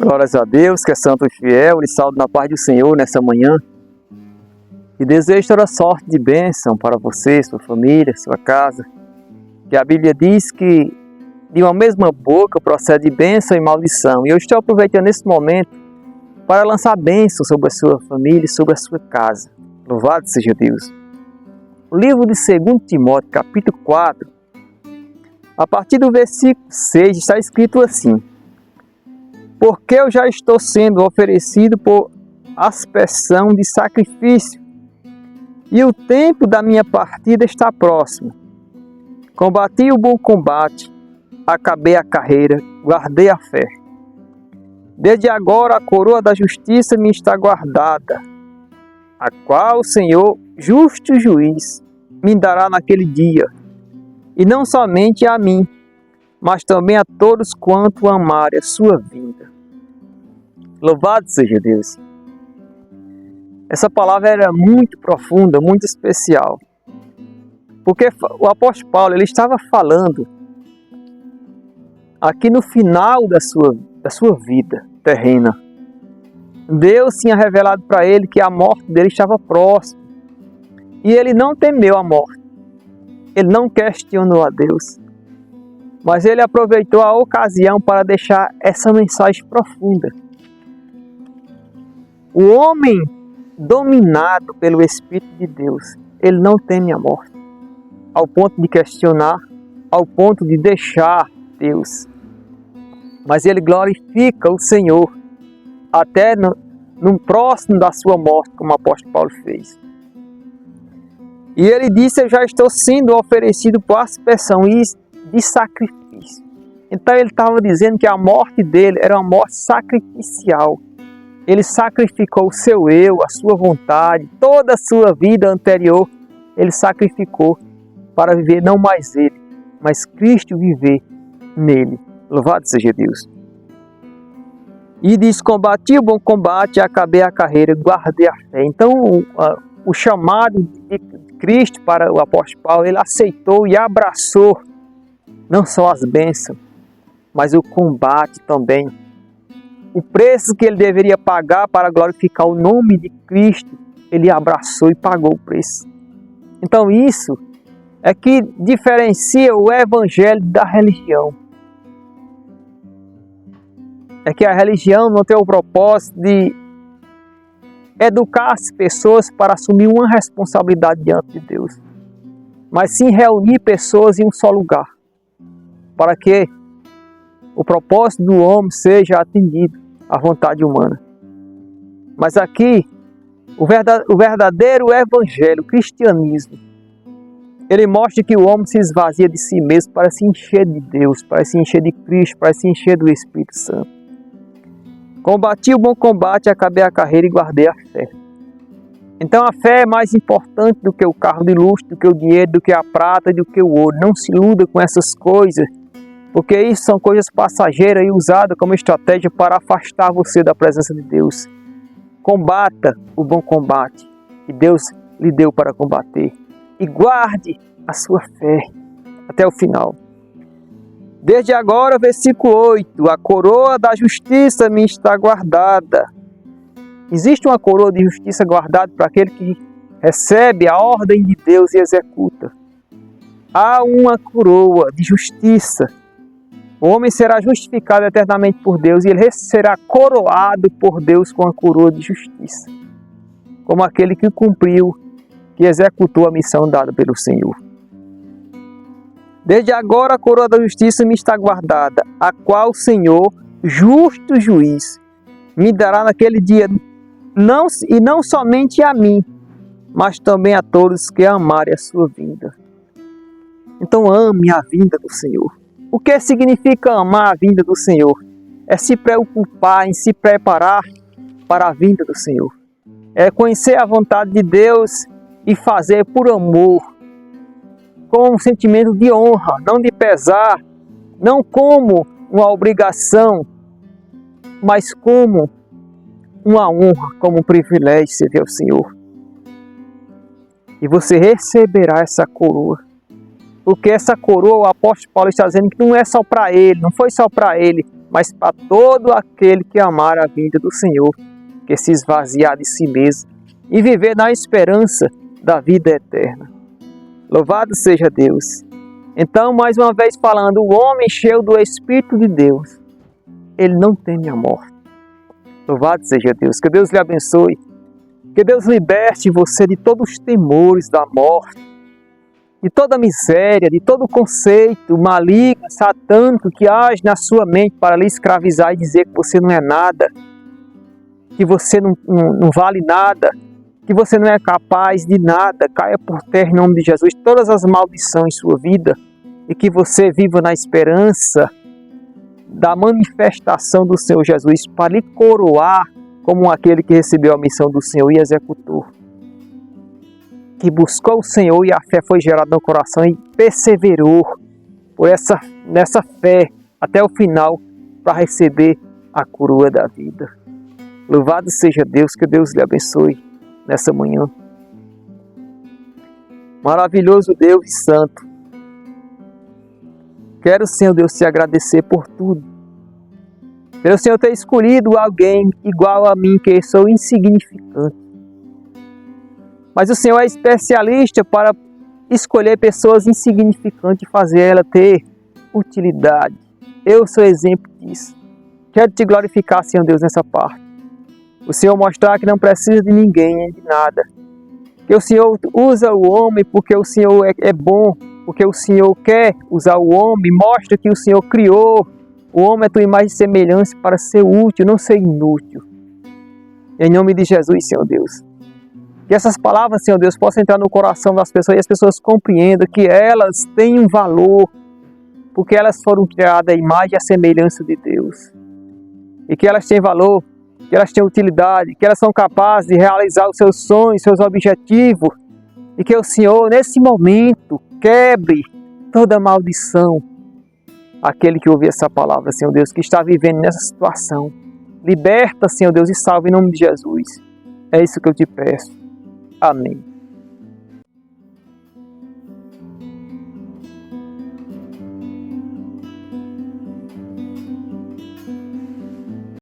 Glórias a Deus, que é santo e fiel, lhe saúdo na paz do Senhor nessa manhã. E desejo toda sorte de bênção para você, sua família, sua casa. Que a Bíblia diz que de uma mesma boca procede bênção e maldição. E eu estou aproveitando esse momento para lançar bênção sobre a sua família e sobre a sua casa. Louvado seja Deus. O livro de 2 Timóteo, capítulo 4, a partir do versículo 6, está escrito assim: porque eu já estou sendo oferecido por aspersão de sacrifício, e o tempo da minha partida está próximo. Combati o bom combate, acabei a carreira, guardei a fé. Desde agora a coroa da justiça me está guardada, a qual o Senhor, justo juiz, me dará naquele dia, e não somente a mim, mas também a todos quanto amarem a sua vinda. Louvado seja Deus. Essa palavra era muito profunda, muito especial. Porque o apóstolo Paulo ele estava falando aqui no final da sua vida terrena. Deus tinha revelado para ele que a morte dele estava próxima. E ele não temeu a morte. Ele não questionou a Deus. Mas ele aproveitou a ocasião para deixar essa mensagem profunda. O homem dominado pelo Espírito de Deus, ele não teme a morte, ao ponto de questionar, ao ponto de deixar Deus. Mas ele glorifica o Senhor, até no próximo da sua morte, como o apóstolo Paulo fez. E ele disse: eu já estou sendo oferecido por aspersão de sacrifício. Então ele estava dizendo que a morte dele era uma morte sacrificial. Ele sacrificou o seu eu, a sua vontade, toda a sua vida anterior, ele sacrificou para viver não mais ele, mas Cristo viver nele. Louvado seja Deus. E diz: combati o bom combate, acabei a carreira, guardei a fé. Então o chamado de Cristo para o apóstolo Paulo, ele aceitou e abraçou não só as bênçãos, mas o combate também. O preço que ele deveria pagar para glorificar o nome de Cristo, ele abraçou e pagou o preço. Então isso é que diferencia o evangelho da religião. É que a religião não tem o propósito de educar as pessoas para assumir uma responsabilidade diante de Deus, mas sim reunir pessoas em um só lugar, para que o propósito do homem seja atendido à vontade humana. Mas aqui, o verdadeiro evangelho, o cristianismo, ele mostra que o homem se esvazia de si mesmo para se encher de Deus, para se encher de Cristo, para se encher do Espírito Santo. Combati o bom combate, acabei a carreira e guardei a fé. Então a fé é mais importante do que o carro de luxo, do que o dinheiro, do que a prata, do que o ouro. Não se iluda com essas coisas, porque isso são coisas passageiras e usadas como estratégia para afastar você da presença de Deus. Combata o bom combate que Deus lhe deu para combater. E guarde a sua fé até o final. Desde agora, versículo 8, a coroa da justiça me está guardada. Existe uma coroa de justiça guardada para aquele que recebe a ordem de Deus e executa. Há uma coroa de justiça. O homem será justificado eternamente por Deus e ele será coroado por Deus com a coroa de justiça, como aquele que cumpriu, que executou a missão dada pelo Senhor. Desde agora a coroa da justiça me está guardada, a qual o Senhor, justo juiz, me dará naquele dia, e não somente a mim, mas também a todos que amarem a sua vinda. Então ame a vinda do Senhor. O que significa amar a vinda do Senhor? É se preocupar em se preparar para a vinda do Senhor. É conhecer a vontade de Deus e fazer por amor, com um sentimento de honra, não de pesar, não como uma obrigação, mas como uma honra, como um privilégio servir ao Senhor. E você receberá essa coroa. Porque essa coroa, o apóstolo Paulo está dizendo que não é só para ele, não foi só para ele, mas para todo aquele que amar a vinda do Senhor, que se esvaziar de si mesmo e viver na esperança da vida eterna. Louvado seja Deus! Então, mais uma vez falando, o homem cheio do Espírito de Deus, ele não teme a morte. Louvado seja Deus! Que Deus lhe abençoe. Que Deus liberte você de todos os temores da morte, de toda a miséria, de todo o conceito maligno, satânico que age na sua mente para lhe escravizar e dizer que você não é nada, que você não vale nada, que você não é capaz de nada. Caia por terra em nome de Jesus todas as maldições em sua vida e que você viva na esperança da manifestação do Senhor Jesus para lhe coroar como aquele que recebeu a missão do Senhor e executou. Que buscou o Senhor e a fé foi gerada no coração e perseverou nessa fé até o final para receber a coroa da vida. Louvado seja Deus, que Deus lhe abençoe nessa manhã. Maravilhoso Deus e Santo, quero, Senhor Deus, te agradecer por tudo. Pelo Senhor ter escolhido alguém igual a mim, que sou insignificante. Mas o Senhor é especialista para escolher pessoas insignificantes e fazer ela ter utilidade. Eu sou exemplo disso. Quero te glorificar, Senhor Deus, nessa parte. O Senhor mostrar que não precisa de ninguém, de nada. Que o Senhor usa o homem porque o Senhor é bom, porque o Senhor quer usar o homem. Mostra que o Senhor criou o homem a tua imagem e semelhança para ser útil, não ser inútil. Em nome de Jesus, Senhor Deus. Que essas palavras, Senhor Deus, possam entrar no coração das pessoas e as pessoas compreendam que elas têm um valor, porque elas foram criadas à imagem e à semelhança de Deus. E que elas têm valor, que elas têm utilidade, que elas são capazes de realizar os seus sonhos, seus objetivos. E que o Senhor, nesse momento, quebre toda maldição. Aquele que ouve essa palavra, Senhor Deus, que está vivendo nessa situação. Liberta, Senhor Deus, e salve em nome de Jesus. É isso que eu te peço. Amém.